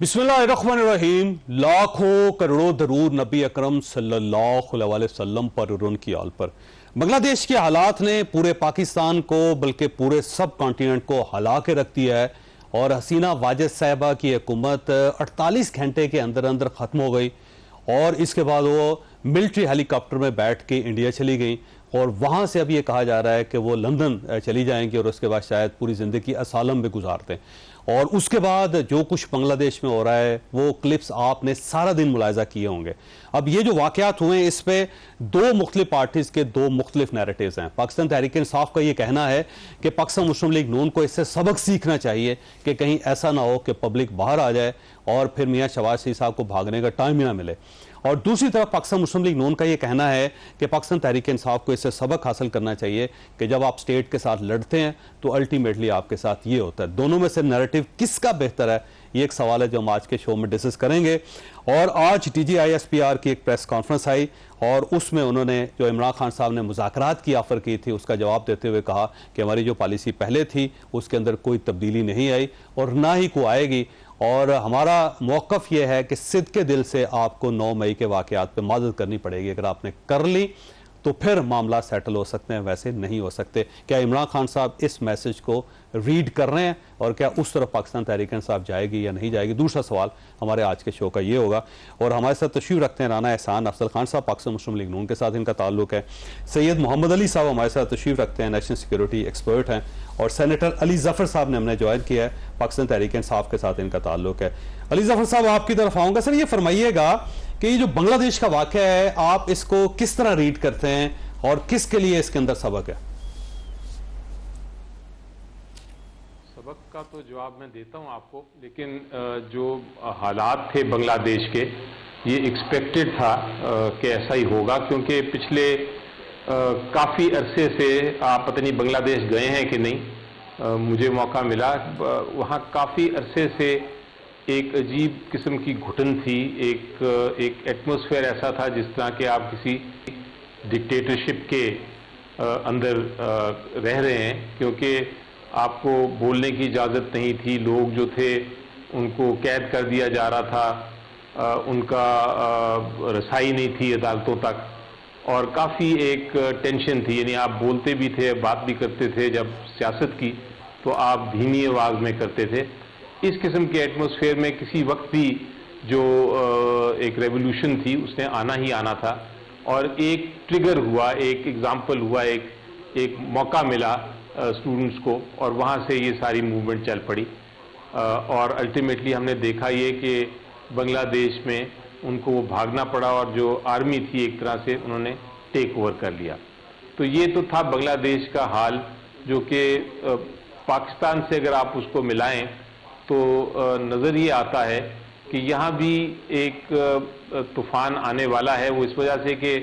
बिस्मिल्लाहिर्रहमानिर्रहीम। लाखों करोड़ों दरूद नबी अकरम सल्लल्लाहु अलैहि वसल्लम पर और उनकी आल पर। बांग्लादेश के हालात ने पूरे पाकिस्तान को बल्कि पूरे सब कॉन्टिनेंट को हिला के रख दिया है और हसीना वाजिद साहिबा की हुकूमत 48 घंटे के अंदर अंदर ख़त्म हो गई और इसके बाद वो मिलिट्री हेलीकॉप्टर में बैठ के इंडिया चली गई और वहाँ से अब ये कहा जा रहा है कि वो लंदन चली जाएंगी और उसके बाद शायद पूरी ज़िंदगी असालम में गुजारते हैं। और उसके बाद जो कुछ बांग्लादेश में हो रहा है वो क्लिप्स आपने सारा दिन मुलाहिजा किए होंगे। अब ये जो वाक़यात हुए इस पे दो मुख्तलिफ पार्टीज़ के दो मुख्तलिफ नैरेटिव्स हैं। पाकिस्तान तहरीक इंसाफ का ये कहना है कि पाकिस्तान मुस्लिम लीग नून को इससे सबक सीखना चाहिए कि कहीं ऐसा ना हो कि पब्लिक बाहर आ जाए और फिर मियाँ शहबाज शरीफ साहब को भागने का टाइम ही ना मिले। और दूसरी तरफ पाकिस्तान मुस्लिम लीग नून का ये कहना है कि पाकिस्तान तहरीक इंसाफ को इससे सबक हासिल करना चाहिए कि जब आप स्टेट के साथ लड़ते हैं तो अल्टीमेटली आपके साथ ये होता है। दोनों में से नैरेटिव किसका बेहतर है, ये एक सवाल है जो हम आज के शो में डिस्कस करेंगे। और आज DGISPR की एक प्रेस कॉन्फ्रेंस आई और उसमें उन्होंने जो इमरान खान साहब ने मुज़ाकरात की ऑफ़र की थी उसका जवाब देते हुए कहा कि हमारी जो पॉलिसी पहले थी उसके अंदर कोई तब्दीली नहीं आई और ना ही को आएगी और हमारा मौक़िफ़ ये है कि सिद्क़े दिल से आपको 9 मई के वाक़यात पे मदद करनी पड़ेगी। अगर आपने कर ली तो फिर मामला सेटल हो सकते हैं, वैसे नहीं हो सकते। क्या इमरान खान साहब इस मैसेज को रीड कर रहे हैं और क्या उस तरफ पाकिस्तान तहरीक इंसाफ जाएगी या नहीं जाएगी, दूसरा सवाल हमारे आज के शो का ये होगा। और हमारे साथ तशरीफ़ रखते हैं राना एहसान अफजल खान साहब, पाकिस्तान मुस्लिम लीग नून के साथ इनका ताल्लुक है। सैयद मोहम्मद अली साहब हमारे साथ तशरीफ़ रखते हैं, नेशनल सिक्योरिटी एक्सपर्ट हैं। और सेनेटर अली जफ़र साहब ने हमने ज्वाइन किया है, पाकिस्तान तहरीक इंसाफ के साथ इनका ताल्लुक है। अली जफ़र साहब आपकी तरफ आऊँगा। सर ये फरमाइएगा कि ये जो बांग्लादेश का वाक़या है आप इसको किस तरह रीड करते हैं और किसके लिए इसके अंदर सबक है? सबक का तो जवाब मैं देता हूं आपको, लेकिन जो हालात थे बांग्लादेश के ये एक्सपेक्टेड था कि ऐसा ही होगा, क्योंकि पिछले काफ़ी अरसे से आप पता नहीं बांग्लादेश गए हैं कि नहीं, मुझे मौका मिला। वहाँ काफ़ी अरसे से एक अजीब किस्म की घुटन थी, एक एटमॉस्फेयर ऐसा था जिस तरह के आप किसी डिक्टेटरशिप के अंदर रह रहे हैं, क्योंकि आपको बोलने की इजाज़त नहीं थी। लोग जो थे उनको कैद कर दिया जा रहा था, उनका रसाई नहीं थी अदालतों तक और काफ़ी एक टेंशन थी। यानी आप बोलते भी थे, बात भी करते थे, जब सियासत की तो आप धीमी आवाज़ में करते थे। इस किस्म के एटमॉस्फेयर में किसी वक्त भी जो एक रेवोल्यूशन थी उसने आना ही आना था और एक ट्रिगर हुआ, एक एग्जाम्पल हुआ, एक मौका मिला स्टूडेंट्स को और वहाँ से ये सारी मूवमेंट चल पड़ी। और अल्टीमेटली हमने देखा ये कि बांग्लादेश में उनको वो भागना पड़ा और जो आर्मी थी एक तरह से उन्होंने टेक ओवर कर लिया। तो ये तो था बांग्लादेश का हाल, जो कि पाकिस्तान से अगर आप उसको मिलाएं तो नज़र ये आता है कि यहाँ भी एक तूफ़ान आने वाला है। वो इस वजह से कि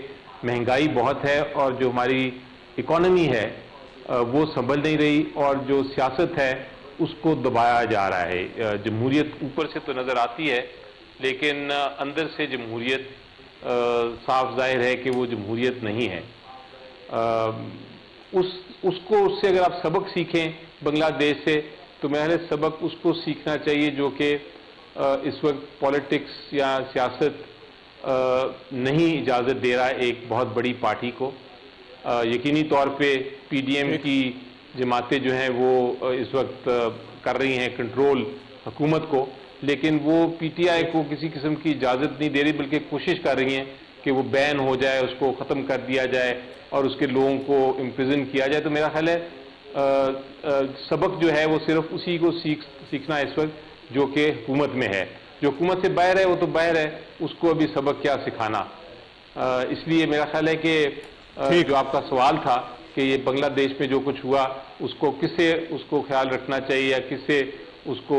महंगाई बहुत है और जो हमारी इकॉनमी है वो संभल नहीं रही और जो सियासत है उसको दबाया जा रहा है। जमहूरियत ऊपर से तो नज़र आती है लेकिन अंदर से जमहूरियत साफ जाहिर है कि वो जमहूरियत नहीं है। उससे अगर आप सबक सीखें बांग्लादेश से तो मेरे सबक उसको सीखना चाहिए जो कि इस वक्त पॉलिटिक्स या सियासत नहीं इजाज़त दे रहा है एक बहुत बड़ी पार्टी को। यकीनी तौर पे PDM की जमातें जो हैं वो इस वक्त कर रही हैं कंट्रोल हुकूमत को, लेकिन वो PTI को किसी किस्म की इजाज़त नहीं दे रही, बल्कि कोशिश कर रही हैं कि वो बैन हो जाए, उसको ख़त्म कर दिया जाए और उसके लोगों को इम्प्रिजन किया जाए। तो मेरा ख्याल है सबक जो है वो सिर्फ उसी को सीखना इस वक्त जो कि हुकूमत में है। जो हुकूमत से बाहर है वो तो बाहर है, उसको अभी सबक क्या सिखाना। इसलिए मेरा ख्याल है कि जो आपका सवाल था कि ये बांग्लादेश में जो कुछ हुआ उसको किससे उसको ख्याल रखना चाहिए या किससे उसको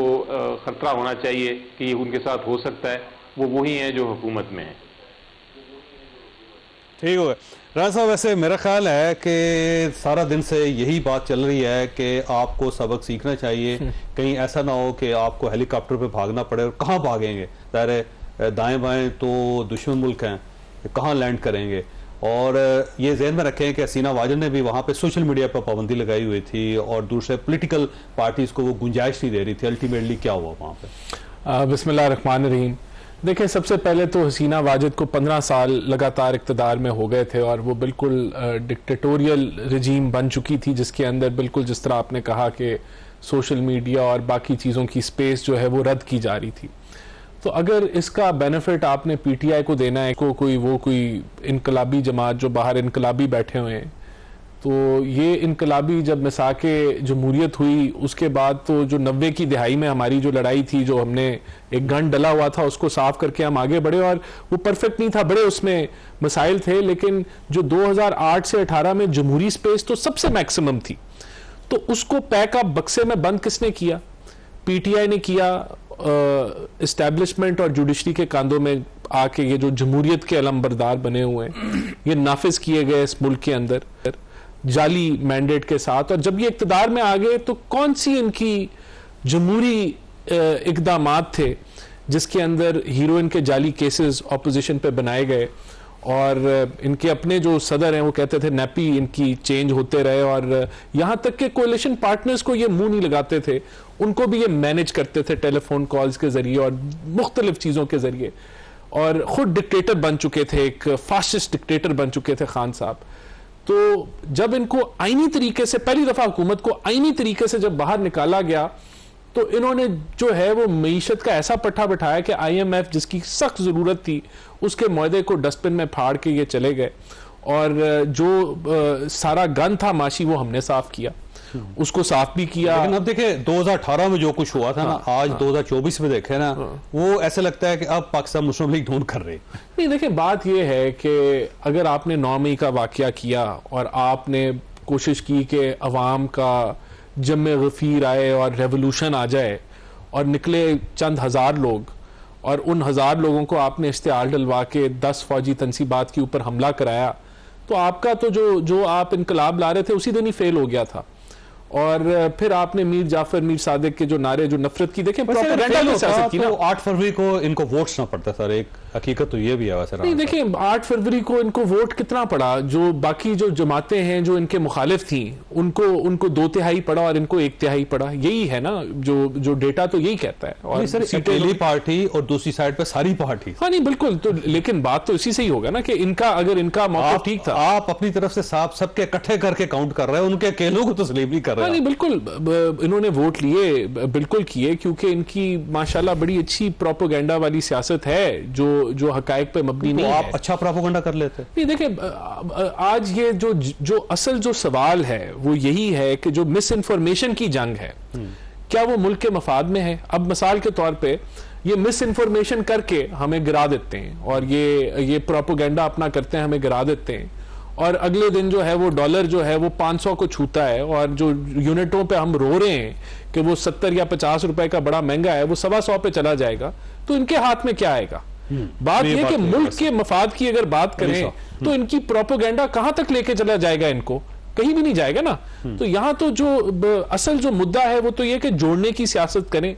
खतरा होना चाहिए कि ये उनके साथ हो सकता है, वो वही हैं जो हुकूमत में है। ठीक हो गया राना साहब। वैसे मेरा ख्याल है कि सारा दिन से यही बात चल रही है कि आपको सबक सीखना चाहिए, कहीं ऐसा ना हो कि आपको हेलीकॉप्टर पे भागना पड़े और कहाँ भागेंगे, ज़ाहिर दाएं बाएं तो दुश्मन मुल्क हैं, कहाँ लैंड करेंगे। और ये जहन में रखें कि हसीना वाजिद ने भी वहाँ पे सोशल मीडिया पर पाबंदी लगाई हुई थी और दूसरे पॉलिटिकल पार्टीज़ को वो गुंजाइश नहीं दे रही थी। अल्टीमेटली क्या हुआ वहाँ पे? बिस्मिल्लाहिर्रहमानिर्रहीम। देखिए, सबसे पहले तो हसीना वाजिद को 15 साल लगातार इक़्तिदार में हो गए थे और वो बिल्कुल डिक्टेटोरियल रजीम बन चुकी थी, जिसके अंदर बिल्कुल जिस तरह आपने कहा कि सोशल मीडिया और बाकी चीज़ों की स्पेस जो है वो रद्द की जा रही थी। तो अगर इसका बेनिफिट आपने पीटीआई को देना है, कोई इनकलाबी जमात जो बाहर इनकलाबी बैठे हुए हैं, तो ये इनकलाबी जब मिसाके जमहूरियत हुई उसके बाद तो जो 90 की दिहाई में हमारी जो लड़ाई थी, जो हमने एक गन डला हुआ था उसको साफ करके हम आगे बढ़े, और वो परफेक्ट नहीं था, बड़े उसमें मसाइल थे, लेकिन जो 2008 से 18 में जमहूरी स्पेस तो सबसे मैक्सिमम थी, तो उसको पैक अप बक्से में बंद किसने किया? पीटीआई ने किया। इस्टेब्लिशमेंट और जुडिशरी के कांधों में आके ये जो जमहूरियत के अलमबरदार बने हुए हैं ये नाफिज किए गए इस मुल्क के अंदर जाली मैंडेट के साथ, और जब ये इक्तदार में आ गए तो कौन सी इनकी जमहूरी इकदामात थे जिसके अंदर हीरोइन के जाली केसेस ऑपोजिशन पे बनाए गए, और इनके अपने जो सदर हैं वो कहते थे नैपी इनकी चेंज होते रहे, और यहाँ तक के कोalition पार्टनर्स को ये मुंह नहीं लगाते थे, उनको भी ये मैनेज करते थे टेलीफोन कॉल्स के जरिए और मुख्तलिफ चीज़ों के जरिए, और खुद डिक्टेटर बन चुके थे, एक फासिस्ट डिक्टेटर बन चुके थे खान साहब। तो जब इनको आईनी तरीके से, पहली दफा हुकूमत को आईनी तरीके से जब बाहर निकाला गया, तो इन्होंने जो है वो मईशत का ऐसा पट्टा बिठाया कि IMF जिसकी सख्त जरूरत थी उसके मुआहदे को डस्टबिन में फाड़ के ये चले गए, और जो सारा गन था माशी वो हमने साफ किया, उसको साफ भी किया। लेकिन अब देखे 2018 में जो कुछ हुआ था ना, आज 2024 में देखे ना, वो ऐसे लगता है कि अब पाकिस्तान मुस्लिम लीग ढूंढ कर रही। नहीं, देखिए बात यह है कि अगर आपने 9 मई का वाकया किया और आपने कोशिश की कि अवाम का जम्मे गफीर आए और रेवोल्यूशन आ जाए, और निकले चंद हजार लोग, और उन 1000 लोगों को आपने इश्तिहार डलवा के 10 फौजी तनसीबात के ऊपर हमला कराया, तो आपका तो जो आप इनकलाब ला रहे थे उसी दिन ही फेल हो गया था। और फिर आपने मीर जाफर मीर सादिक के जो नारे, जो नफरत की, देखें प्रोपेगेंडा की सियासत की ना। तो 8 फरवरी को इनको वोट्स ना पड़ता सर, एक हकीकत तो ये भी है वैसे। नहीं, देखिए 8 फरवरी को इनको वोट कितना पड़ा? जो बाकी जो जमातें हैं जो इनके मुखालिफ थी उनको 2/3 पड़ा और इनको 1/3 पड़ा, यही है ना जो डेटा तो यही कहता है। और सर अकेली पार्टी और दूसरी साइड पे सारी पार्टी। हाँ नहीं बिल्कुल, तो लेकिन बात तो इसी से ही होगा ना कि अगर इनका मौका ठीक था। आप अपनी तरफ से साफ सबके इकट्ठे करके काउंट कर रहे हैं, उनके अकेलों को तस्लीम नहीं कर रहे। नहीं बिल्कुल, इन्होंने वोट लिए, बिल्कुल किए, क्योंकि इनकी माशाल्लाह बड़ी अच्छी प्रोपेगेंडा वाली सियासत है जो हकायक पे मबनी नहीं है। आप अच्छा प्रोपेगेंडा कर लेते। नहीं देखिए, आज ये जो असल जो सवाल है वो यही है कि जो मिस इन्फॉर्मेशन की जंग है, क्या वो मुल्क के मफाद में है? अब मिसाल के तौर पे ये मिस इन्फॉर्मेशन करके हमें गिरा देते हैं, और ये प्रोपेगेंडा अपना करते हैं, हमें गिरा देते हैं, और अगले दिन जो है वो डॉलर जो है वो 500 को छूता है, और जो यूनिटों पे हम रो रहे हैं कि वो 70 या 50 रुपए का बड़ा महंगा है, वो 125 पे चला जाएगा, तो इनके हाथ में क्या आएगा? बात यह कि मुल्क के मफाद की अगर बात करें तो इनकी प्रोपेगेंडा कहां तक लेके चला जाएगा? इनको कहीं भी नहीं जाएगा ना। तो यहां तो जो असल जो मुद्दा है वो तो ये कि जोड़ने की सियासत करें,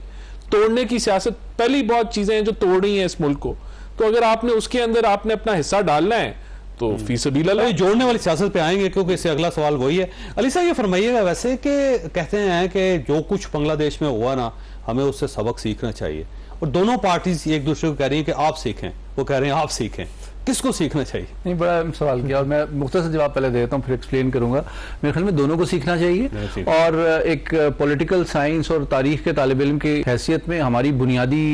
तोड़ने की सियासत। पहली बहुत चीजें हैं जो तोड़ रही हैं इस मुल्क को, तो अगर आपने उसके अंदर आपने अपना हिस्सा डालना है तो फी सबीलिल्लाह जोड़ने वाली सियासत पे आएंगे, क्योंकि इससे अगला सवाल वही है। अली साहब ये फरमाइएगा, वैसे कि कहते हैं कि जो कुछ बांग्लादेश में हुआ ना, हमें उससे सबक सीखना चाहिए, और दोनों पार्टीज एक दूसरे को कह रही हैं कि आप सीखें, वो कह रहे हैं आप सीखें, किसको सीखना चाहिए? नहीं, बड़ा सवाल किया, और मैं मुख्तसर जवाब पहले देता हूँ फिर एक्सप्लेन करूंगा। मेरे ख्याल में दोनों को सीखना चाहिए, और एक पॉलिटिकल साइंस और तारीख के तालिब इल्म की हैसियत में हमारी बुनियादी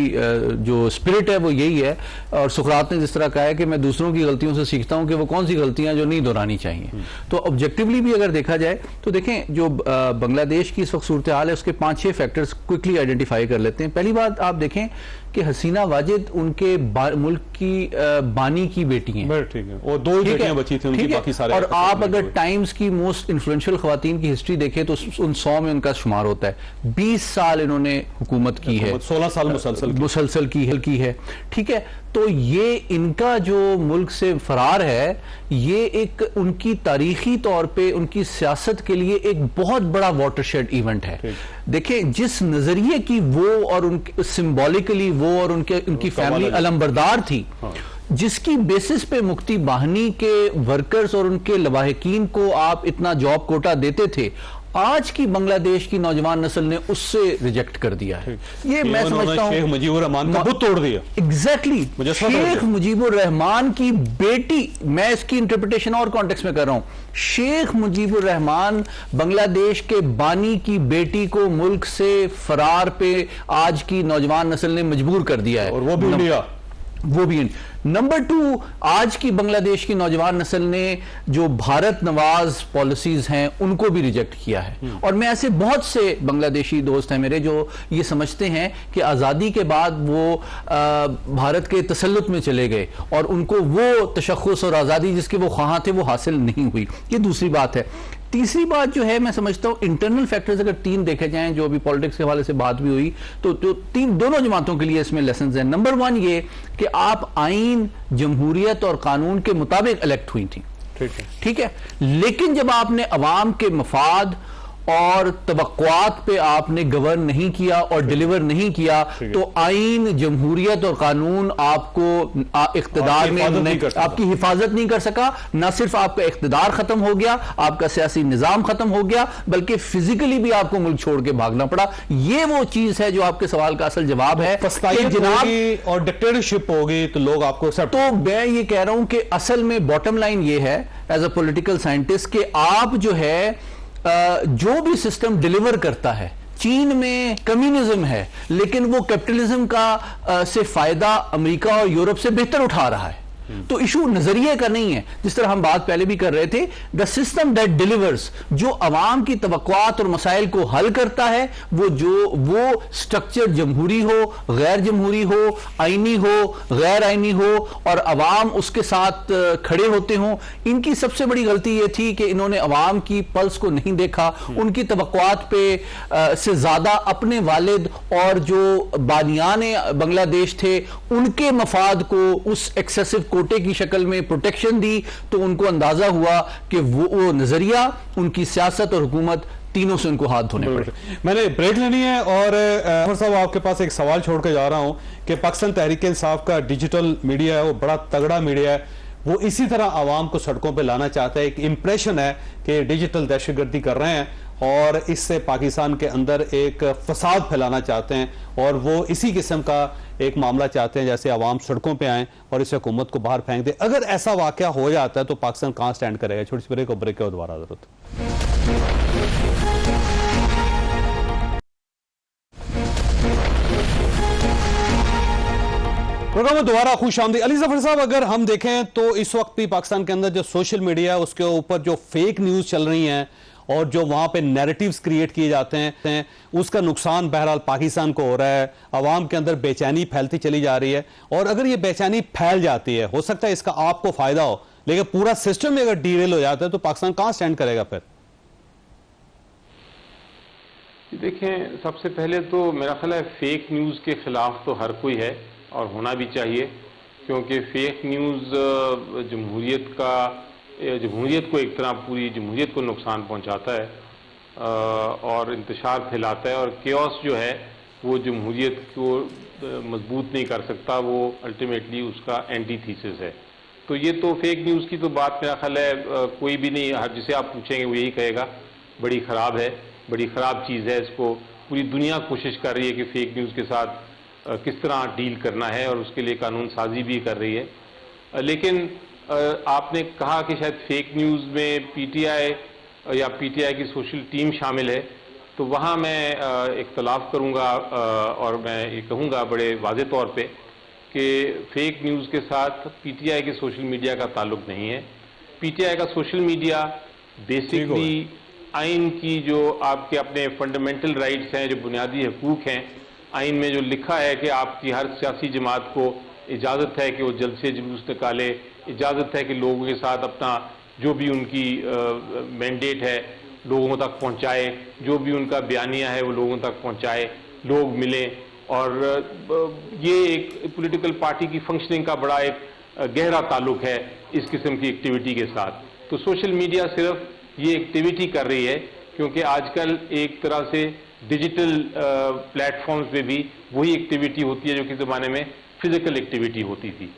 जो स्पिरिट है वो यही है। और सुकरात ने जिस तरह कहा है कि मैं दूसरों की गलतियों से सीखता हूँ कि वो कौन सी गलतियां जो नहीं दोहरानी चाहिए। तो ऑब्जेक्टिवली भी अगर देखा जाए तो देखें, जो बांग्लादेश की इस वक्त सूरत हाल है उसके 5-6 फैक्टर्स क्विकली आइडेंटिफाई कर लेते हैं। पहली बात आप देखें कि हसीना वाजिद उनके मुल्क की बानी की बेटी हैं। ठीक है, और 2 बेटियां बची थी उनकी, बाकी सारे। और आप अगर टाइम्स की मोस्ट इन्फ्लुएंशियल खवातीन की हिस्ट्री देखें तो उन 100 में उनका शुमार होता है। 20 साल इन्होंने हुकूमत की है, 16 साल मुसलसल की है। ठीक है, तो ये इनका जो मुल्क से फरार है, ये एक उनकी तारीखी तौर पे उनकी सियासत के लिए एक बहुत बड़ा वाटरशेड इवेंट है। देखें, जिस नजरिए की वो और उनके सिंबॉलिकली वो और उनकी फैमिली अलंबरदार थी, जिसकी बेसिस पे मुक्ति बाहिनी के वर्कर्स और उनके लवाहिकीन को आप इतना जॉब कोटा देते थे, आज की बांग्लादेश की नौजवान नस्ल ने उससे रिजेक्ट कर दिया है। ये मैं समझता हूं शेख मुजीबुर रहमान का बुत तोड़ दिया। एग्जैक्टली शेख मुजीबुर रहमान की बेटी, मैं इसकी इंटरप्रिटेशन और कॉन्टेक्स्ट में कर रहा हूं। शेख मुजीबुर रहमान बांग्लादेश के बानी की बेटी को मुल्क से फरार पे आज की नौजवान नस्ल ने मजबूर कर दिया है, और वो भी इंडिया, वो भी। नंबर 2, आज की बांग्लादेश की नौजवान नस्ल ने जो भारत नवाज पॉलिसीज हैं उनको भी रिजेक्ट किया है। और मैं ऐसे बहुत से बांग्लादेशी दोस्त हैं मेरे जो ये समझते हैं कि आज़ादी के बाद वो भारत के तसल्लुत में चले गए और उनको वो तशख़्ख़ुस और आज़ादी जिसके वो ख्वाह थे वो हासिल नहीं हुई। ये दूसरी बात है। तीसरी बात जो है, मैं समझता हूं इंटरनल फैक्टर्स अगर 3 देखे जाएं, जो अभी पॉलिटिक्स के हवाले से बात भी हुई, तो दोनों जमातों के लिए इसमें लेसन्स हैं। नंबर 1 ये कि आप आईन, जमहूरियत और कानून के मुताबिक इलेक्ट हुई थी, ठीक है, लेकिन जब आपने अवाम के मफाद और तवक्कुआत पे आपने गवर्न नहीं किया और डिलीवर नहीं किया, तो आईन, जमहूरियत और कानून आपको इख्तिदार में आपकी हिफाजत नहीं कर सका। ना सिर्फ आपका इख्तिदार खत्म हो गया, आपका सियासी निजाम खत्म हो गया, बल्कि फिजिकली भी आपको मुल्क छोड़ के भागना पड़ा। ये वो चीज है जो आपके सवाल का असल जवाब है। जनाब और डिक्टेटरशिप होगी तो लोग आपको, तो मैं ये कह रहा हूं कि असल में बॉटम लाइन ये है एज अ पॉलिटिकल साइंटिस्ट कि आप जो है जो भी सिस्टम डिलीवर करता है, चीन में कम्युनिज्म है लेकिन वो कैपिटलिज्म का से फायदा अमेरिका और यूरोप से बेहतर उठा रहा है। तो इशू नजरिए का नहीं है, जिस तरह हम बात पहले भी कर रहे थे। द सिस्टम दैट डिलीवर्स, जो अवाम की तवक्कुआत और मसाइल को हल करता है, वो स्ट्रक्चर जमहूरी हो, गैर जमहूरी हो, आईनी हो, गैर आईनी हो, और अवाम उसके साथ खड़े होते हों। इनकी सबसे बड़ी गलती ये थी कि इन्होंने अवाम की पल्स को नहीं देखा, उनकी तवक्कुआत पे से ज्यादा अपने वालिद और जो बानियाने बांग्लादेश थे उनके मफाद को उस एक्सेसिव कोटे की शक्ल में प्रोटेक्शन दी। तो उनको अंदाजा हुआ कि वो नजरिया, उनकी सियासत और हुकूमत, तीनों से उनको हाथ धोने पड़े। मैंने ब्रेक लेनी है और साहब आपके पास एक सवाल छोड़ के जा रहा हूं कि पाकिस्तान तहरीक इंसाफ का डिजिटल मीडिया है, वो बड़ा तगड़ा मीडिया है, वो इसी तरह आवाम को सड़कों पे लाना चाहता है। एक इंप्रेशन है कि डिजिटल दहशतगर्दी कर रहे हैं और इससे पाकिस्तान के अंदर एक फसाद फैलाना चाहते हैं, और वो इसी किस्म का एक मामला चाहते हैं जैसे आवाम सड़कों पे आए और इस हुकूमत को बाहर फेंक दे। अगर ऐसा वाकया हो जाता है तो पाकिस्तान कहां स्टैंड करेगा? छोटी सी ब्रेक के दोबारा जरूरत। प्रोग्राम में दोबारा खुश आमदीद। अली जफर साहब, अगर हम देखें तो इस वक्त भी पाकिस्तान के अंदर जो सोशल मीडिया है उसके ऊपर जो फेक न्यूज चल रही हैं और जो वहां पे नैरेटिव्स क्रिएट किए जाते हैं, उसका नुकसान बहरहाल पाकिस्तान को हो रहा है। अवाम के अंदर बेचैनी फैलती चली जा रही है, और अगर ये बेचैनी फैल जाती है, हो सकता है इसका आपको फायदा हो, लेकिन पूरा सिस्टम में अगर डीरेल हो जाता है तो पाकिस्तान कहां स्टैंड करेगा फिर? देखें, सबसे पहले तो मेरा ख्याल है फेक न्यूज़ के खिलाफ तो हर कोई है और होना भी चाहिए, क्योंकि फेक न्यूज़ जमहूरियत को एक तरह पूरी जमहूरियत को नुकसान पहुंचाता है और इंतशार फैलाता है, और केओस जो है वो जमहूरियत को मजबूत नहीं कर सकता, वो अल्टीमेटली उसका एंटी थीसिस है। तो ये तो फेक न्यूज़ की तो बात मेरा ख्याल है कोई भी नहीं, हर जिसे आप पूछेंगे वो यही कहेगा बड़ी ख़राब है, बड़ी ख़राब चीज़ है। इसको पूरी दुनिया कोशिश कर रही है कि फ़ेक न्यूज़ के साथ किस तरह डील करना है, और उसके लिए कानून साजी भी कर रही है। लेकिन आपने कहा कि शायद फेक न्यूज़ में पीटीआई या पीटीआई की सोशल टीम शामिल है, तो वहाँ मैं इख्तलाफ करूँगा और मैं ये कहूँगा बड़े वाज़े तौर पे कि फेक न्यूज़ के साथ पीटीआई के सोशल मीडिया का ताल्लुक़ नहीं है। पीटीआई का सोशल मीडिया बेसिकली आइन की जो आपके अपने फंडामेंटल राइट्स हैं, जो बुनियादी हकूक़ हैं, आइन में जो लिखा है कि आपकी हर सियासी जमात को इजाज़त है कि वो जल्द से जुलूस निकाले, इजाज़त है कि लोगों के साथ अपना जो भी उनकी मैंडेट है लोगों तक पहुंचाए, जो भी उनका बयानिया है वो लोगों तक पहुंचाए, लोग मिलें, और ये एक पॉलिटिकल पार्टी की फंक्शनिंग का बड़ा एक गहरा ताल्लुक है इस किस्म की एक्टिविटी के साथ। तो सोशल मीडिया सिर्फ ये एक्टिविटी कर रही है, क्योंकि आजकल एक तरह से डिजिटल प्लेटफॉर्म्स पे भी वही एक्टिविटी होती है जो कि ज़माने में फिजिकल एक्टिविटी होती थी।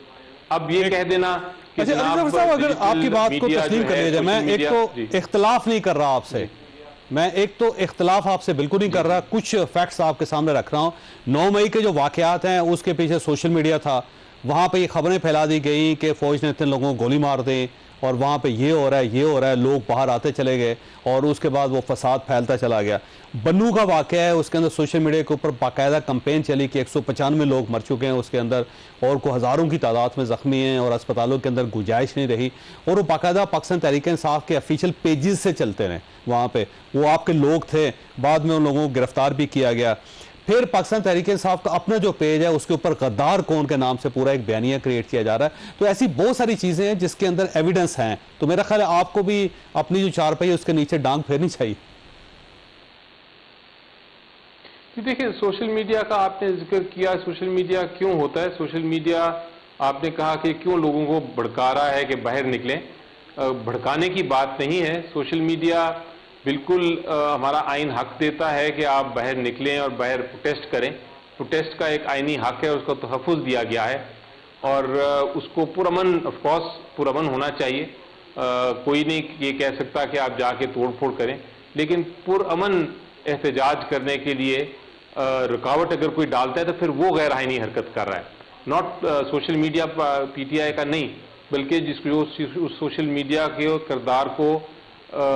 अब ये कह देना कि अच्छा, साहब अगर आपकी बात को तस्लीम कर लिया जाए, मैं एक तो इख्तलाफ नहीं कर रहा आपसे, मैं एक तो इख्तलाफ आपसे बिल्कुल नहीं कर रहा, कुछ फैक्ट्स आपके सामने रख रहा हूँ। 9 मई के जो वाकयात हैं उसके पीछे सोशल मीडिया था, वहाँ पे ये खबरें फैला दी गई कि फ़ौज ने इतने लोगों को गोली मार दी और वहाँ पे ये हो रहा है, ये हो रहा है, लोग बाहर आते चले गए और उसके बाद वो फसाद फैलता चला गया। बन्नू का वाक़या है, उसके अंदर सोशल मीडिया के ऊपर बाकायदा कैंपेन चली कि 195 लोग मर चुके हैं उसके अंदर और को हज़ारों की तादाद में ज़ख्मी हैं और अस्पतालों के अंदर गुंजाइश नहीं रही, और वो बाकायदा पाकिस्तान तहरीक इंसाफ के ऑफिशियल पेजेस से चलते रहे। वहाँ पे वो आपके लोग थे, बाद में उन लोगों को गिरफ्तार भी किया गया। फिर पाकिस्तान तहरीक इंसाफ का अपना जो पेज है उसके ऊपर गद्दार कौन के नाम से पूरा एक बयानिया क्रिएट किया जा रहा है। तो ऐसी बहुत सारी चीज़ें हैं जिसके अंदर एविडेंस हैं। तो मेरा ख्याल है आपको भी अपनी जो चारपाई है उसके नीचे डांग फेरनी चाहिए। देखिए, सोशल मीडिया का आपने जिक्र किया, सोशल मीडिया क्यों होता है? सोशल मीडिया आपने कहा कि क्यों लोगों को भड़का रहा है कि बाहर निकलें। भड़काने की बात नहीं है। सोशल मीडिया बिल्कुल हमारा आइन हक देता है कि आप बाहर निकलें और बाहर प्रोटेस्ट करें। प्रोटेस्ट का एक आइनी हक है, उसका तहफ़्फ़ुज़ दिया गया है और उसको पुरअमन, ऑफकोर्स पुरअमन होना चाहिए। कोई नहीं ये कह सकता कि आप जाके तोड़ फोड़ करें, लेकिन पुरअमन एहतजाज करने के लिए रुकावट अगर कोई डालता है तो फिर वो गैर आइनी हरकत कर रहा है। नॉट सोशल मीडिया PTI का नहीं, बल्कि जिस सोशल मीडिया के किरदार को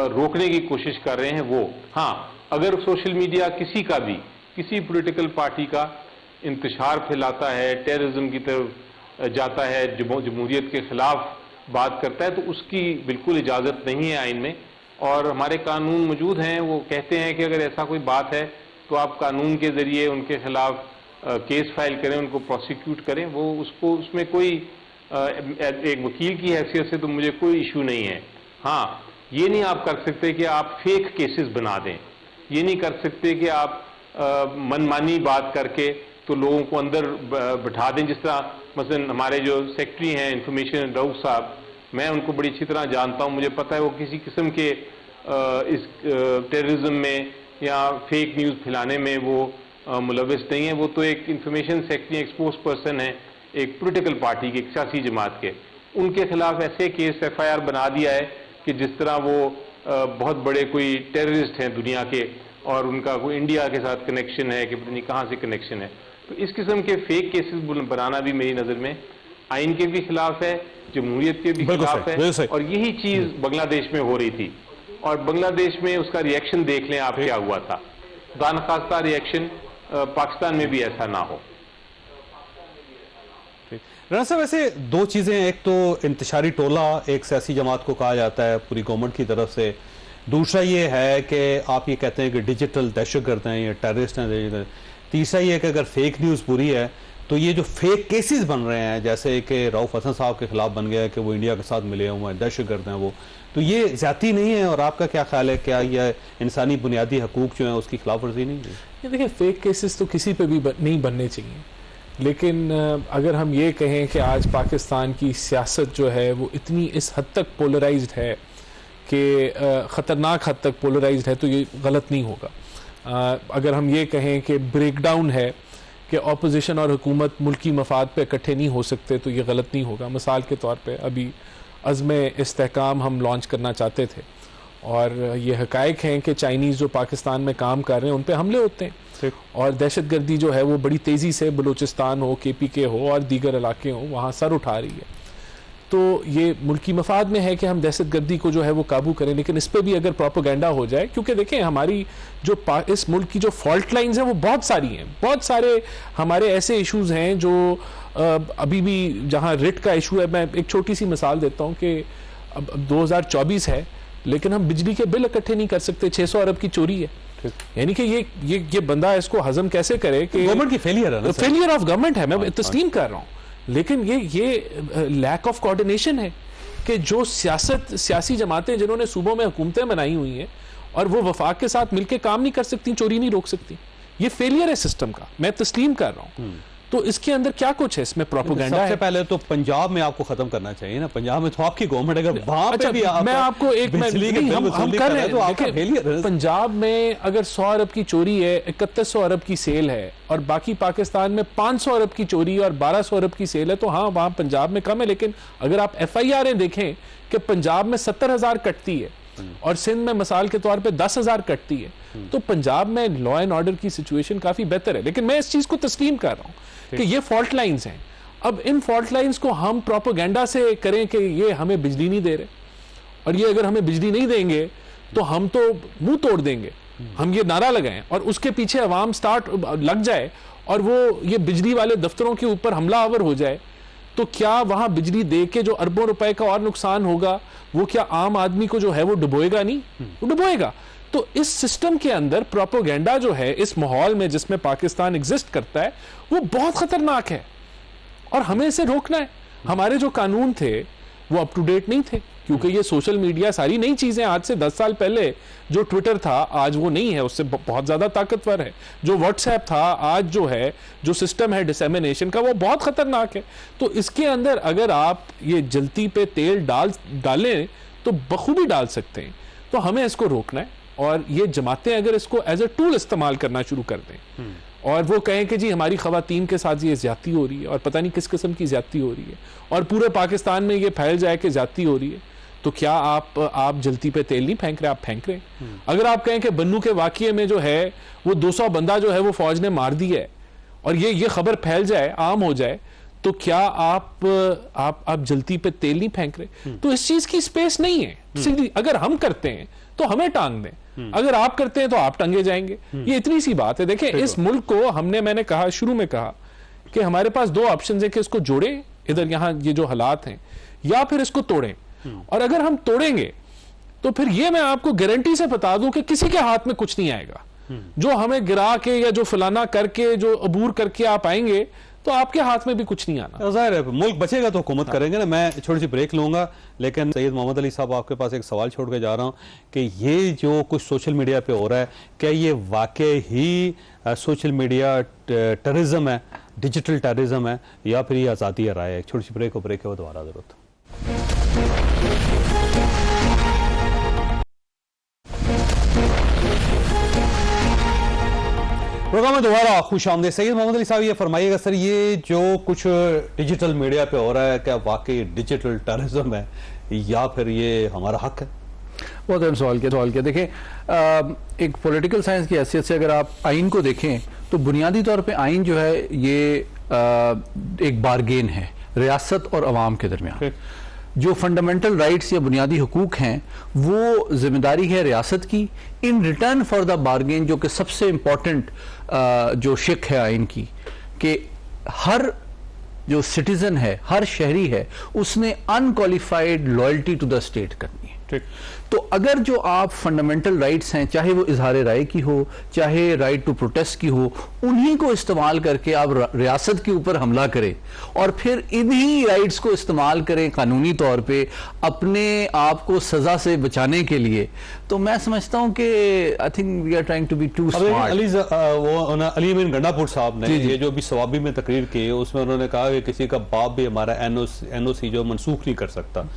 रोकने की कोशिश कर रहे हैं वो। हाँ, अगर सोशल मीडिया किसी का भी, किसी पॉलिटिकल पार्टी का इंतशार फैलाता है, टेररिज्म की तरफ जाता है, जमहूरियत के खिलाफ बात करता है, तो उसकी बिल्कुल इजाज़त नहीं है आइन में। और हमारे कानून मौजूद हैं, वो कहते हैं कि अगर ऐसा कोई बात है तो आप कानून के ज़रिए उनके खिलाफ केस फाइल करें, उनको प्रोसिक्यूट करें। वो उसको उसमें कोई एक वकील की हैसियत से तो मुझे कोई इशू नहीं है। हाँ, ये नहीं आप कर सकते कि आप फेक केसेस बना दें, ये नहीं कर सकते कि आप मनमानी बात करके तो लोगों को अंदर बिठा दें। जिस तरह मसलन हमारे जो सेक्रेटरी हैं इंफॉर्मेशन, रऊफ साहब, मैं उनको बड़ी अच्छी तरह जानता हूँ, मुझे पता है वो किसी किस्म के इस टेररिज्म में या फेक न्यूज़ फैलाने में वो मुलविस नहीं है। वो तो एक इंफॉर्मेशन सेक्रेटरी, एक्सपोज पर्सन है एक पॉलिटिकल पार्टी के, एक सियासी जमात के। उनके खिलाफ ऐसे केस FIR बना दिया है कि जिस तरह वो बहुत बड़े कोई टेररिस्ट हैं दुनिया के और उनका कोई इंडिया के साथ कनेक्शन है कि पता नहीं कहाँ से कनेक्शन है। तो इस किस्म के फेक केसेस बनाना भी मेरी नज़र में आइन के भी खिलाफ है, जमहूरियत के भी खिलाफ है। और यही चीज़ बांग्लादेश में हो रही थी और बांग्लादेश में उसका रिएक्शन देख लें आप क्या हुआ था। खुदा न खास्ता रिएक्शन पाकिस्तान में भी ऐसा ना हो। राणा साहब, वैसे दो चीज़ें, एक तो इंतशारी टोला एक सियासी जमात को कहा जाता है पूरी गवर्नमेंट की तरफ से, दूसरा ये है कि आप ये कहते हैं कि डिजिटल दहशतगर्द हैं या टेररिस्ट हैं, तीसरा ये है कि अगर फेक न्यूज़ पूरी है तो ये जो फेक केसेस बन रहे हैं, जैसे कि रऊफ हसन साहब के खिलाफ बन गया है कि वो इंडिया के साथ मिले हुए हैं, दहशतगर्द हैं वो, तो ये ज्यादती नहीं है? और आपका क्या ख्याल है, क्या यह इंसानी बुनियादी हकूक जो है उसकी खिलाफ वर्जी नहीं है? ये देखिए, फेक केसेस तो किसी पे भी नहीं बनने चाहिए, लेकिन अगर हम ये कहें कि आज पाकिस्तान की सियासत जो है वो इतनी इस हद तक पोलराइज्ड है कि ख़तरनाक हद तक पोलराइज्ड है, तो ये गलत नहीं होगा। अगर हम ये कहें कि ब्रेकडाउन है कि अपोजिशन और हुकूमत मुल्की मफाद पे इकट्ठे नहीं हो सकते, तो ये गलत नहीं होगा। मिसाल के तौर पे अभी अज़्म इस्तेहकाम हम लॉन्च करना चाहते थे और ये हकायक हैं कि चाइनीज़ जो पाकिस्तान में काम कर रहे हैं उन पे हमले होते हैं और दहशतगर्दी जो है वो बड़ी तेज़ी से बलूचिस्तान हो, KPK हो और दीगर इलाके हों वहाँ सर उठा रही है। तो ये मुल्की मफाद में है कि हम दहशतगर्दी को जो है वो काबू करें, लेकिन इस पर भी अगर प्रोपेगेंडा हो जाए, क्योंकि देखें हमारी जो इस मुल्क की जो फॉल्ट लाइंस हैं वो बहुत सारी हैं, बहुत सारे हमारे ऐसे इश्यूज़ हैं जो अभी भी, जहाँ रिट का इशू है, मैं एक छोटी सी मिसाल देता हूँ कि अब 2024 है लेकिन हम बिजली के बिल इकट्ठे नहीं कर सकते, 600 अरब की चोरी है। यानी कि ये बंदा इसको हजम कैसे करे कि गवर्नमेंट की फेलियर है, फेलियर ऑफ गवर्नमेंट है, मैं तस्लीम कर रहा हूँ, लेकिन ये लैक ऑफ कोऑर्डिनेशन है कि जो सियासी जमातें जिन्होंने सूबों में हुकूमतें बनाई हुई हैं और वो वफाक के साथ मिलकर काम नहीं कर सकती, चोरी नहीं रोक सकती, ये फेलियर है सिस्टम का, मैं तस्लीम कर रहा हूँ। तो इसके अंदर क्या कुछ है, इसमें प्रोपेगेंडा है। सबसे पहले तो पंजाब में आपको खत्म करना चाहिए ना, पंजाब में तो आपकी गवर्नमेंट, अगर वहां पे भी मैं आपको एक हम कर रहे हैं तो आपका फेलियर है। पंजाब में अगर 100 अरब की चोरी है, 3100 अरब की सेल है और बाकी पाकिस्तान में 500 अरब की चोरी और 1200 अरब की सेल है, तो हाँ वहां पंजाब में कम है। लेकिन अगर आप FIR देखें कि पंजाब में 70,000 कटती है और सिंध में मिसाल के तौर पे 10,000 कटती है, तो पंजाब में लॉ एंड ऑर्डर की सिचुएशन काफी बेहतर है। लेकिन मैं इस चीज को तस्लीम कर रहा हूं कि ये फॉल्ट लाइंस हैं। अब इन फॉल्ट लाइंस को हम प्रोपेगेंडा से करें कि ये हमें बिजली नहीं दे रहे, और ये अगर हमें बिजली नहीं देंगे तो हम तो मुंह तोड़ देंगे, हम ये नारा लगाएं और उसके पीछे अवाम स्टार्ट लग जाए और वो ये बिजली वाले दफ्तरों के ऊपर हमलावर हो जाए, तो क्या वहां बिजली दे के जो अरबों रुपए का और नुकसान होगा वो क्या आम आदमी को जो है वो डुबोएगा नहीं? वो डुबोएगा। तो इस सिस्टम के अंदर प्रोपेगेंडा जो है इस माहौल में जिसमें पाकिस्तान एग्जिस्ट करता है वो बहुत खतरनाक है और हमें इसे रोकना है। हमारे जो कानून थे वो अप टू डेट नहीं थे, क्योंकि ये सोशल मीडिया सारी नई चीजें, आज से 10 साल पहले जो ट्विटर था आज वो नहीं है, उससे बहुत ज्यादा ताकतवर है। जो व्हाट्सएप था आज जो है, जो सिस्टम है डिसेमिनेशन का, वो बहुत खतरनाक है। तो इसके अंदर अगर आप ये जलती पे तेल डालें तो बखूबी डाल सकते हैं। तो हमें इसको रोकना है और ये जमातें अगर इसको एज ए टूल इस्तेमाल करना शुरू कर दें और वो कहें कि जी हमारी खवातीन के साथ ये ज्यादती हो रही है और पता नहीं किस किस्म की ज्यादती हो रही है और पूरे पाकिस्तान में ये फैल जाए कि ज्यादती हो रही है, तो क्या आप जलती पे तेल नहीं फेंक रहे, आप फेंक रहे हैं। अगर आप कहें कि बन्नू के वाकये में जो है वो 200 बंदा जो है वो फौज ने मार दिया है और ये खबर फैल जाए, आम हो जाए, तो क्या आप जलती पे तेल नहीं फेंक रहे? तो इस चीज की स्पेस नहीं है। सीधी अगर हम करते हैं तो हमें टांग दें, अगर आप करते हैं तो आप टंगे जाएंगे। ये इतनी सी बात है। देखें इस मुल्क को मैंने कहा शुरू में कहा कि हमारे पास 2 ऑप्शन है कि इसको जोड़ें इधर यहाँ ये जो हालात हैं, या फिर इसको तोड़ें। और अगर हम तोड़ेंगे तो फिर ये मैं आपको गारंटी से बता दूं कि किसी के हाथ में कुछ नहीं आएगा। जो हमें गिरा के या जो फलाना करके जो अबूर करके आप आएंगे तो आपके हाथ में भी कुछ नहीं आना। जाहिर है मुल्क बचेगा तो हुकूमत करेंगे ना। मैं छोटी सी ब्रेक लूंगा, लेकिन सैयद मोहम्मद अली साहब आपके पास एक सवाल छोड़ के जा रहा हूं कि ये जो कुछ सोशल मीडिया पे हो रहा है, क्या ये वाकई ही सोशल मीडिया टेररिज्म है, डिजिटल टेररिज्म है, या फिर ये आज़ादी राय है? छोटी सी ब्रेक हो, ब्रेक है वो दोबारा जरूरत। प्रोग्राम में दोबारा खुश आमदीद। सैयद मोहम्मद अली साहब ये फरमाइएगा सर, ये जो कुछ डिजिटल मीडिया पे हो रहा है क्या वाकई डिजिटल टेररिज्म है या फिर ये हमारा हक है? बहुत अहम सवाल किया। देखें एक पॉलिटिकल साइंस की हैसियत से अगर आप आइन को देखें तो बुनियादी तौर पे आइन जो है ये एक बारगेन है रियासत और अवाम के दरमियान। जो फंडामेंटल राइट्स या बुनियादी हुकूक हैं वो जिम्मेदारी है रियासत की, in return for the bargain, जो कि सबसे इंपॉर्टेंट जो शिक है आइन की, कि हर जो सिटीजन है, हर शहरी है, उसने unqualified loyalty to the state करनी है। तो अगर जो आप फंडामेंटल राइट्स हैं, चाहे वो इजहार राय की हो, चाहे राइट टू प्रोटेस्ट की हो, उन्हीं को इस्तेमाल करके आप रियासत के ऊपर हमला करें और फिर इन्हीं राइट्स को इस्तेमाल करें कानूनी तौर पे अपने आप को सजा से बचाने के लिए, तो मैं समझता हूं कि I think we are trying to be too smart. Ali Amin Gandapur sahab ने ये जो भी सवाबी में तकरीर की, उसमें उन्होंने कहा कि किसी का बाप भी हमारा एनओसी जो मनसूख नहीं कर सकता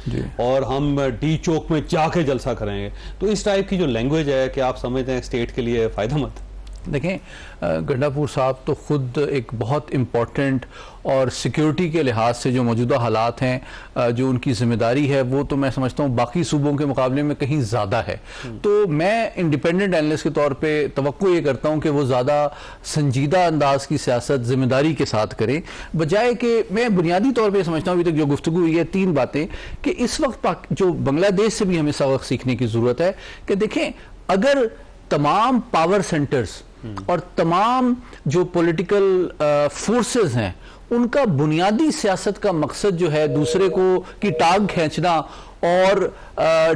और हम डी चौक में जाके जलसा करेंगे। तो इस टाइप की जो लैंग्वेज है कि आप समझते हैं स्टेट के लिए फायदेमंद? देखें गंडापुर साहब तो खुद एक बहुत इम्पॉर्टेंट और सिक्योरिटी के लिहाज से जो मौजूदा हालात हैं, जो उनकी जिम्मेदारी है, वो तो मैं समझता हूँ बाकी सूबों के मुकाबले में कहीं ज़्यादा है। तो मैं इंडिपेंडेंट एनालिस्ट के तौर पे तवक्को ये करता हूँ कि वो ज़्यादा संजीदा अंदाज की सियासत जिम्मेदारी के साथ करें, बजाय कि मैं बुनियादी तौर पर समझता हूँ अभी तक जो गुफ्तगू हुई है 3 बातें कि इस वक्त जो बांग्लादेश से भी हमें सबक सीखने की ज़रूरत है कि देखें अगर तमाम पावर सेंटर्स और तमाम जो पॉलिटिकल फोर्सेस हैं उनका बुनियादी सियासत का मकसद जो है दूसरे को की टांग खींचना और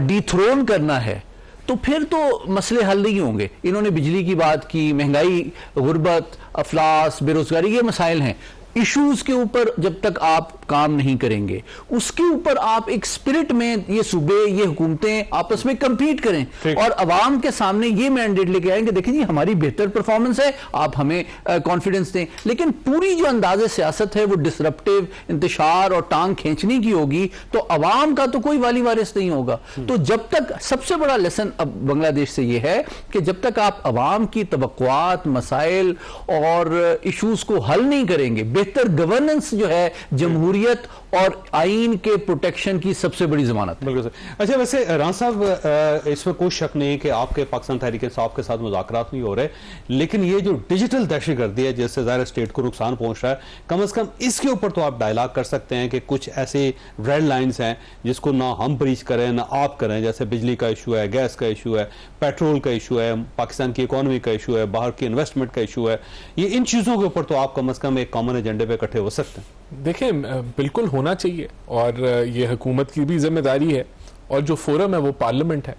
डिथ्रोन करना है, तो फिर तो मसले हल नहीं होंगे। इन्होंने बिजली की बात की, महंगाई, गुर्बत, अफलास, बेरोजगारी, ये मसाइल हैं। इश्यूज के ऊपर जब तक आप काम नहीं करेंगे, उसके ऊपर आप एक स्पिरिट में ये सूबे, ये हुकूमतें आपस में कंपीट करें और अवाम के सामने ये मैंडेट लेके आएंगे, देखिए जी हमारी बेहतर परफॉर्मेंस है, आप हमें कॉन्फिडेंस दें। लेकिन पूरी जो अंदाज़े सियासत है वो डिसरप्टिव, इंतशार और टांग खींचने की होगी, तो अवाम का तो कोई वाली वारिस नहीं होगा। तो जब तक, सबसे बड़ा लेसन अब बांग्लादेश से ये है कि जब तक आप अवाम की तवक्कुआत, मसाइल और इशूज को हल नहीं करेंगे, बेहतर गवर्नेंस जो है जमहूरियत और आइन के प्रोटेक्शन की सबसे बड़ी जमानत है। बिल्कुल सर। अच्छा, वैसे राना साहब, इसमें कोई शक नहीं कि आपके पाकिस्तान तहरीक इंसाफ के साथ मुज़ाकरात नहीं हो रहे, लेकिन ये जो डिजिटल दहशतगर्दी है जिससे ज़ाहिर स्टेट को नुकसान पहुंच रहा है, कम से कम इसके ऊपर तो आप डायलॉग कर सकते हैं कि कुछ ऐसे रेड लाइंस हैं जिसको ना हम ब्रीच करें ना आप करें, जैसे बिजली का इशू है, गैस का इशू है, पेट्रोल का इशू है, पाकिस्तान की इकोनॉमी का इशू है, बाहर की इन्वेस्टमेंट का इशू है। ये इन चीज़ों के ऊपर तो आप कम से कम एक कॉमन एजेंडे पे इकट्ठे हो सकते हैं। देखें, बिल्कुल होना चाहिए और ये हुकूमत की भी जिम्मेदारी है और जो फोरम है वो पार्लियामेंट है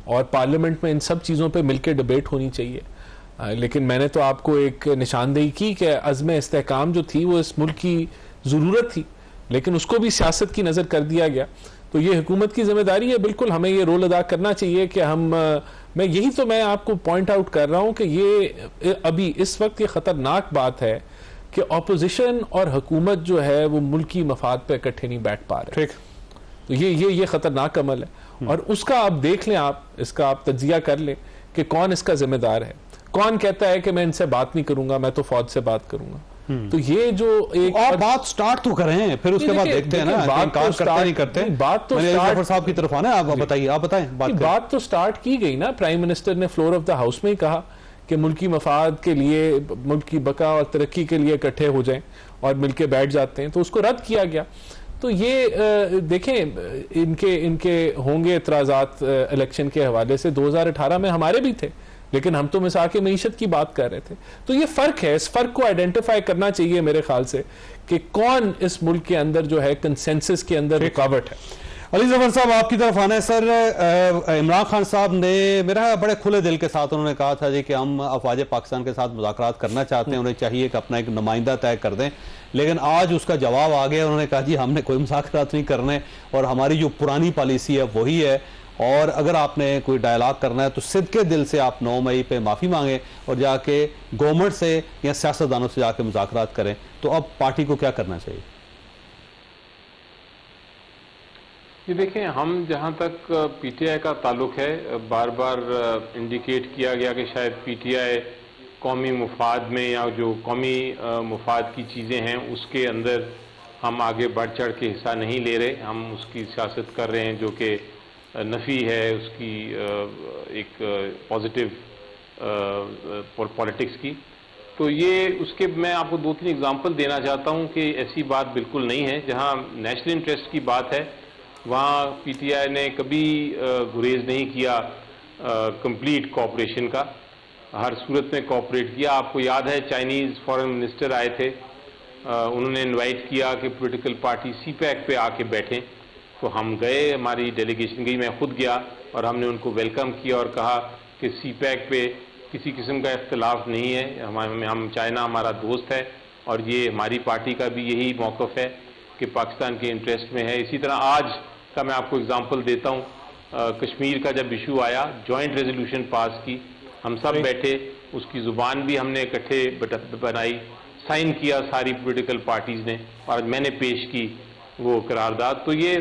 और पार्लियामेंट में इन सब चीज़ों पे मिलकर डिबेट होनी चाहिए। लेकिन मैंने तो आपको एक निशानदेही की कि अज़्म इस्तेहकाम जो थी वो इस मुल्क की ज़रूरत थी, लेकिन उसको भी सियासत की नज़र कर दिया गया। तो ये हुकूमत की जिम्मेदारी है, बिल्कुल हमें ये रोल अदा करना चाहिए कि मैं आपको पॉइंट आउट कर रहा हूँ कि ये अभी इस वक्त ये ख़तरनाक बात है कि ऑपोजिशन और हुकूमत जो है वो मुल्की मफाद पे इकट्ठे नहीं बैठ पा रहे। ठीक, तो ये खतरनाक अमल है और उसका आप देख लें, आप इसका आप तज्जिया कर लें कि कौन इसका जिम्मेदार है। कौन कहता है कि मैं इनसे बात नहीं करूंगा, मैं तो फौज से बात करूंगा। तो ये जो एक आप बात स्टार्ट तो करें, फिर उसके बाद देखते हैं ना बात तो करते नहीं करते। बात तो जफर साहब की तरफ आना, आप बताएं बात तो स्टार्ट की गई ना। प्राइम मिनिस्टर ने फ्लोर ऑफ द हाउस में ही कहा कि मुल्की मफाद के लिए, मुल्क की बका और तरक्की के लिए इकट्ठे हो जाएं और मिलके बैठ जाते हैं, तो उसको रद्द किया गया। तो ये देखें, इनके होंगे एतराज़ात इलेक्शन के हवाले से। 2018 में हमारे भी थे, लेकिन हम तो मिसाक मईशत की बात कर रहे थे। तो ये फर्क है, इस फर्क को आइडेंटिफाई करना चाहिए मेरे ख्याल से कि कौन इस मुल्क के अंदर जो है कंसेंसस के अंदर रुकावट है। अली जफर साहब, आपकी तरफ आना है सर। इमरान खान साहब ने मेरा बड़े खुले दिल के साथ उन्होंने कहा था जी कि हम अफवाज पाकिस्तान के साथ मुज़ाकरात करना चाहते हैं, उन्हें चाहिए कि अपना एक नुमाइंदा तय कर दें, लेकिन आज उसका जवाब आ गया। उन्होंने कहा जी हमने कोई मुज़ाकरात नहीं करने और हमारी जो पुरानी पॉलिसी है वही है, और अगर आपने कोई डायलॉग करना है तो सिद्के दिल से आप 9 मई पे माफ़ी मांगें और जाके गवर्नमेंट से या सियासतदानों से जाके मुज़ाकरात करें। तो अब पार्टी को क्या करना चाहिए? ये देखें, हम जहाँ तक पीटीआई का ताल्लुक है, बार बार इंडिकेट किया गया कि शायद पीटीआई कौमी मुफाद में या जो कौमी मुफाद की चीज़ें हैं उसके अंदर हम आगे बढ़ चढ़ के हिस्सा नहीं ले रहे, हम उसकी सियासत कर रहे हैं जो कि नफ़ी है उसकी एक पॉजिटिव पॉलिटिक्स की। तो ये उसके मैं आपको 2-3 एग्जांपल देना चाहता हूँ कि ऐसी बात बिल्कुल नहीं है। जहाँ नेशनल इंटरेस्ट की बात है वहाँ पीटीआई ने कभी गुरेज नहीं किया कंप्लीट कोऑपरेशन का, हर सूरत में कोऑपरेट किया। आपको याद है चाइनीज़ फॉरेन मिनिस्टर आए थे, उन्होंने इनवाइट किया कि पॉलिटिकल पार्टी सीपैक पे आके बैठें, तो हम गए, हमारी डेलीगेशन गई, मैं खुद गया और हमने उनको वेलकम किया और कहा कि सीपैक पे किसी किस्म का इख्तलाफ नहीं है, हम चाइना हमारा दोस्त है और ये हमारी पार्टी का भी यही मौक़िफ़ है कि पाकिस्तान के इंटरेस्ट में है। इसी तरह आज का मैं आपको एग्जांपल देता हूँ, कश्मीर का जब इशू आया, जॉइंट रेजोल्यूशन पास की, हम सब बैठे, उसकी ज़ुबान भी हमने इकट्ठे बनाई, साइन किया सारी पॉलिटिकल पार्टीज़ ने और मैंने पेश की वो करारदाद। तो ये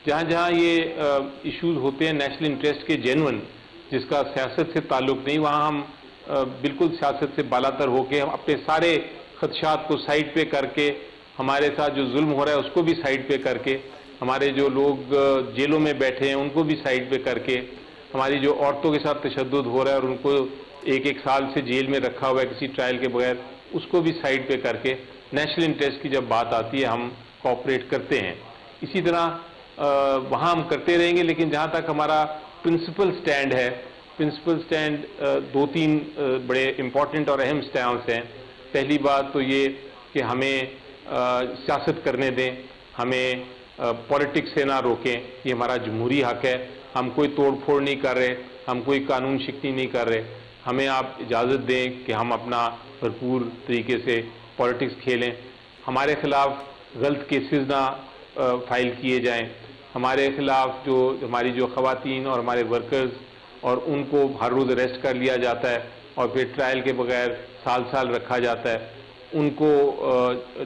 जहाँ जहाँ ये इश्यूज़ होते हैं नेशनल इंटरेस्ट के जेन्युइन, जिसका सियासत से ताल्लुक़ नहीं, वहाँ हम बिल्कुल सियासत से बालातर होके हम अपने सारे खदशात को साइड पे करके, हमारे साथ जो जुल्म हो रहा है उसको भी साइड पे करके, हमारे जो लोग जेलों में बैठे हैं उनको भी साइड पे करके, हमारी जो औरतों के साथ तशद्दुद हो रहा है और उनको 1-1 साल से जेल में रखा हुआ है किसी ट्रायल के बगैर, उसको भी साइड पे करके नेशनल इंटरेस्ट की जब बात आती है हम कोऑपरेट करते हैं। इसी तरह वहाँ हम करते रहेंगे, लेकिन जहाँ तक हमारा प्रिंसिपल स्टैंड है, प्रिंसिपल स्टैंड 2-3 बड़े इम्पॉर्टेंट और अहम स्टैंड्स हैं। पहली बात तो ये कि हमें सियासत करने दें, हमें पॉलिटिक्स से ना रोकें, ये हमारा जमहूरी हक है, हम कोई तोड़ फोड़ नहीं कर रहे, हम कोई कानून शिकनी नहीं कर रहे, हमें आप इजाज़त दें कि हम अपना भरपूर तरीके से पॉलिटिक्स खेलें, हमारे ख़िलाफ़ गलत केसेस ना फाइल किए जाएं, हमारे ख़िलाफ़ जो हमारी जो ख़वातीन और हमारे वर्कर्स और उनको हर रोज़ अरेस्ट कर लिया जाता है और फिर ट्रायल के बगैर साल रखा जाता है, उनको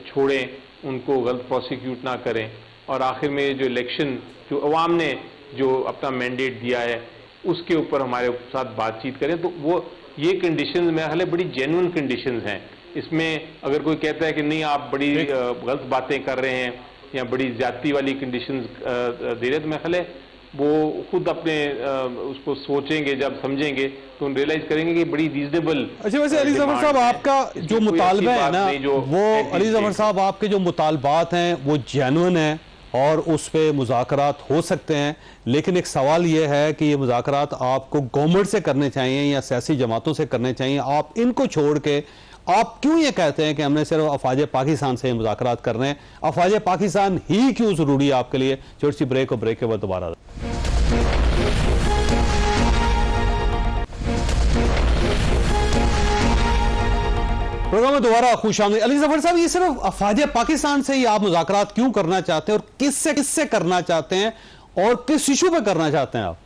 छोड़ें, उनको गलत प्रोसिक्यूट ना करें, और आखिर में जो इलेक्शन जो अवाम ने जो अपना मैंडेट दिया है उसके ऊपर हमारे साथ बातचीत करें। तो वो ये कंडीशंस मेरे ख्याल है बड़ी जेन्युइन कंडीशंस हैं इसमें अगर कोई कहता है कि नहीं आप बड़ी गलत बातें कर रहे हैं या बड़ी ज्यादती वाली कंडीशंस दे रहे, तो मैं ख्याल है वो खुद अपने उसको सोचेंगे, जब समझेंगे तो रियलाइज करेंगे कि बड़ी रीजनेबल। अच्छा, वैसे अली जफर साहब आपका जो मुतालबा है ना, वो अली जफर साहब आपके जो मुतालबात हैं वो जेन्युइन है और उस पर मुज़ाकरात हो सकते हैं, लेकिन एक सवाल ये है कि ये मुज़ाकरात आपको गवर्नमेंट से करने चाहिए या सियासी जमातों से करने चाहिए? आप इनको छोड़ के आप क्यों ये कहते हैं कि हमने सिर्फ अफवाज पाकिस्तान से मुज़ाकरात कर रहे हैं? अफवाज पाकिस्तान ही क्यों ज़रूरी है आपके लिए? छोटी सी ब्रेक और ब्रेक के बाद दोबारा। प्रोग्राम में दोबारा खुशामदीद। अली जफर साहब, ये सिर्फ अफवाज पाकिस्तान से ही आप मुज़ाकरात क्यों करना चाहते हैं और किससे करना चाहते हैं और किस इशू पे करना चाहते हैं आप?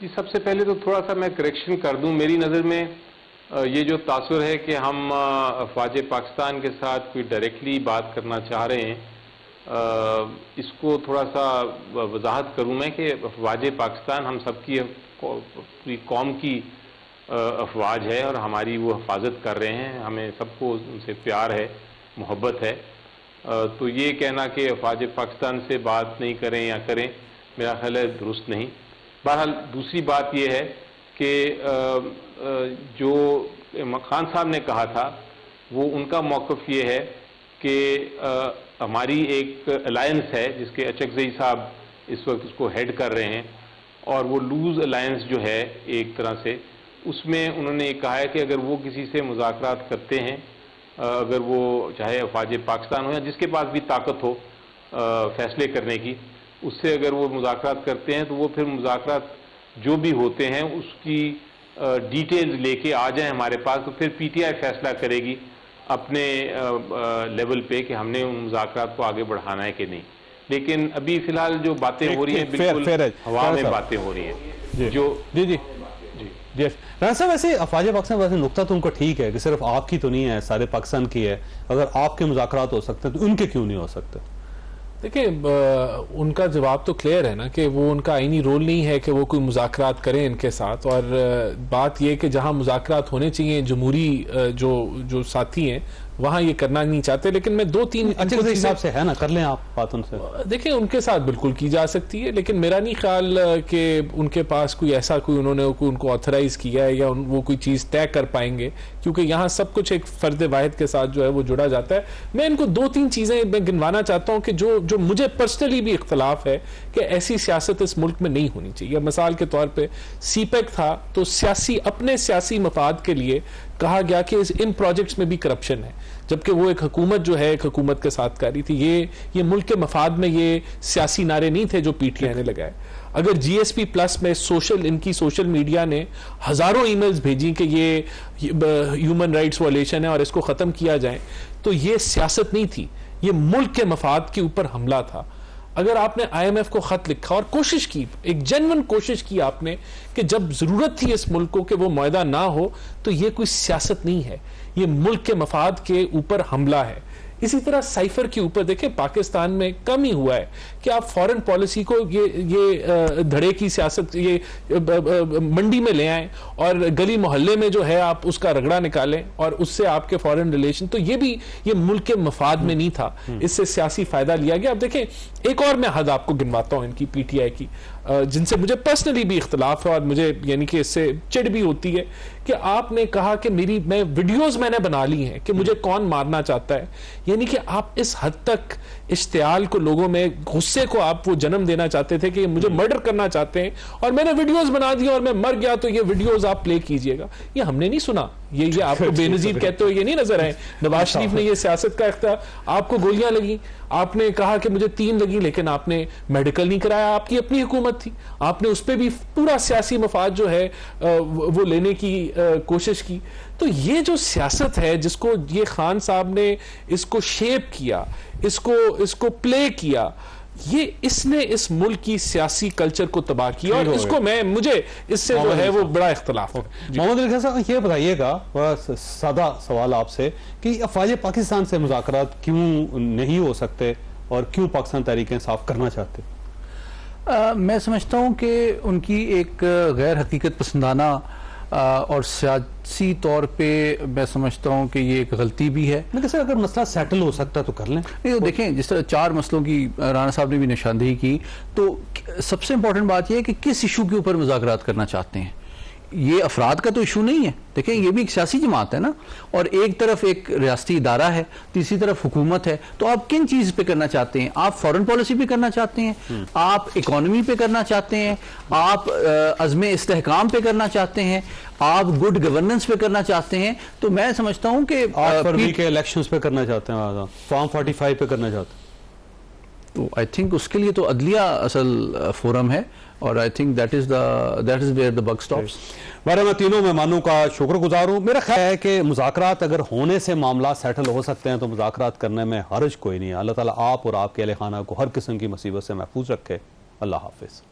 जी, सबसे पहले तो थोड़ा सा मैं करेक्शन कर दूं। मेरी नज़र में ये जो तासुर है कि हम अफवाज पाकिस्तान के साथ कोई डायरेक्टली बात करना चाह रहे हैं, इसको थोड़ा सा वजाहत करूं मैं कि अफवाज पाकिस्तान हम सबकी पूरी कौम की अफवाज है और हमारी वो हिफाजत कर रहे हैं, हमें सबको उनसे प्यार है, मोहब्बत है। तो ये कहना कि अफवाज पाकिस्तान से बात नहीं करें या करें, मेरा ख्याल है दुरुस्त नहीं। बहरहाल दूसरी बात यह है कि जो खान साहब ने कहा था वो उनका मौक़िफ़ ये है कि हमारी एक अलायंस है जिसके अचकज़ई साहब इस वक्त उसको हेड कर रहे हैं, और वो लूज़ अलायंस जो है एक तरह से, उसमें उन्होंने ये कहा है कि अगर वो किसी से मुज़ाकरात करते हैं, अगर वो चाहे अफवाज पाकिस्तान हो या जिसके पास भी ताकत हो फैसले करने की, उससे अगर वो मुज़ाकरात करते हैं तो वो फिर मुज़ाकरात जो भी होते हैं उसकी डिटेल्स लेके आ जाएं हमारे पास, तो फिर पीटीआई फैसला करेगी अपने लेवल पे कि हमने उन मुज़ाकरात को आगे बढ़ाना है कि नहीं। लेकिन अभी फ़िलहाल जो बातें हो रही हैं बिल्कुल हवा में बातें हो रही हैं। जो जी जी जी राना साहब, वैसे अफवाज पाकिस्तान वैसे नुकता तो उनको ठीक है कि सिर्फ आपकी तो नहीं है, सारे पाकिस्तान की है। अगर आपके मुज़ाकरात हो सकते हैं तो उनके क्यों नहीं हो सकते? देखिए, उनका जवाब तो क्लियर है ना कि वो उनका आईनी रोल नहीं है कि वो कोई मुज़ाकरात करें इनके साथ। और बात ये कि जहां मुज़ाकरात होने चाहिए, जमहूरी जो साथी हैं वहां ये करना नहीं चाहते। लेकिन मैं दो तीन अच्छे हिसाब से है ना, कर लें आप बात उनसे। देखिए, उनके साथ बिल्कुल की जा सकती है, लेकिन मेरा नहीं ख्याल कि उनके पास कोई ऐसा उन्होंने उनको ऑथराइज किया है या वो कोई चीज़ तय कर पाएंगे, क्योंकि यहाँ सब कुछ एक फ़र्द वाहिद के साथ जो है वो जुड़ा जाता है। मैं इनको दो तीन चीज़ें मैं गिनवाना चाहता हूँ कि जो मुझे पर्सनली भी इख्तलाफ है कि ऐसी सियासत इस मुल्क में नहीं होनी चाहिए। मिसाल के तौर पर सीपेक था तो अपने सियासी मफाद के लिए कहा गया कि इन प्रोजेक्ट्स में भी करप्शन है, जबकि वो एक हुकूमत जो है एक हुकूमत के साथ कारी थी। ये मुल्क के मफाद में ये सियासी नारे नहीं थे जो पीटीआई ने लगाए। अगर जीएसपी प्लस में इनकी सोशल मीडिया ने हजारों ईमेल्स भेजी कि ये ह्यूमन राइट्स वायलेशन है और इसको खत्म किया जाए, तो ये सियासत नहीं थी, ये मुल्क के मफाद के ऊपर हमला था। अगर आपने आईएमएफ को खत लिखा और कोशिश की, एक जेन्युइन कोशिश की आपने कि जब जरूरत थी इस मुल्क को कि वो मुआहदा ना हो, तो ये कोई सियासत नहीं है, ये मुल्क के मफाद के ऊपर हमला है। इसी तरह साइफर के ऊपर देखिए, पाकिस्तान में कम ही हुआ है कि आप फॉरेन पॉलिसी को ये धड़े की सियासत ये मंडी में ले आएं और गली मोहल्ले में जो है आप उसका रगड़ा निकालें और उससे आपके फॉरेन रिलेशन, तो ये मुल्क के मफाद में नहीं था, इससे सियासी फायदा लिया गया। अब देखें, एक और मैं हद आपको गिनवाता हूं इनकी पीटीआई की, जिनसे मुझे पर्सनली भी इख्तलाफ है और मुझे यानी कि इससे चिढ़ भी होती है कि आपने कहा कि मैं वीडियोस मैंने बना ली हैं कि मुझे कौन मारना चाहता है। यानी कि आप इस हद तक इश्तियाल को, लोगों में गुस्से को आप वो जन्म देना चाहते थे कि मुझे मर्डर करना चाहते हैं और मैंने वीडियोस बना दिया और मैं मर गया तो ये वीडियोस आप प्ले कीजिएगा। ये हमने नहीं सुना, ये आपको बेनजीर कहते हो ये नहीं नजर आए। नवाज शरीफ ने ये सियासत का इख्तियार, आपको गोलियां लगी, आपने कहा कि मुझे 3 लगी, लेकिन आपने मेडिकल नहीं कराया, आपकी अपनी हुकूमत थी, आपने उस पर भी पूरा सियासी मफाद जो है वो लेने की कोशिश की। तो ये जो सियासत है जिसको ये खान साहब ने इसको शेप किया, इसको प्ले किया, इसने इस मुल्क की सियासी कल्चर को तबाह किया और इसको मुझे इससे जो है वो बड़ा इख्तलाफ है। मोहम्मद अली खान साहब, ये बताइएगा, बस सादा सवाल आपसे, कि अफवाज पाकिस्तान से मुज़ाकरात क्यों नहीं हो सकते और क्यों पाकिस्तान तहरीक इंसाफ करना चाहते? मैं समझता हूँ कि उनकी एक गैर हकीकत पसंदाना और सियासी तौर पे मैं समझता हूँ कि ये एक गलती भी है। लेकिन सर अगर मसला सेटल हो सकता है तो कर लें। नहीं तो देखें, जिस तरह 4 मसलों की राणा साहब ने भी निशानदेही की, तो सबसे इंपॉर्टेंट बात यह है कि किस इशू के ऊपर मुज़ाकरात करना चाहते हैं। ये अफराद का तो इशू नहीं है, देखें ये भी एक सियासी जमात है ना, और एक तरफ एक रियासती इदारा है, तीसरी तरफ हुकूमत है। तो आप किन चीज़ पे करना चाहते हैं? आप फॉरेन पॉलिसी पे करना चाहते हैं, आप इकोनॉमी पे करना चाहते हैं, आप अज़्म इस्तेहकाम पे करना चाहते हैं, आप गुड गवर्नेंस पे करना चाहते हैं? तो मैं समझता हूँ कि 8 फरवरी के इलेक्शंस पे करना चाहते हैं, फॉर्म 45 पे करना चाहते हैं, तो आई थिंक उसके लिए तो अदलिया असल फोरम है, और I think that is where the buck stops. बारे मैं तीनों मेहमानों का शुक्रगुजार हूँ। मेरा ख्याल है कि मुज़ाकरात अगर होने से मामला सेटल हो सकते हैं तो मुज़ाकरात करने में हर्ज कोई नहीं है। अल्लाह ताला आप और आपके अहले खाना को हर किस्म की मुसीबत से महफूज रखे। अल्लाह हाफिज़।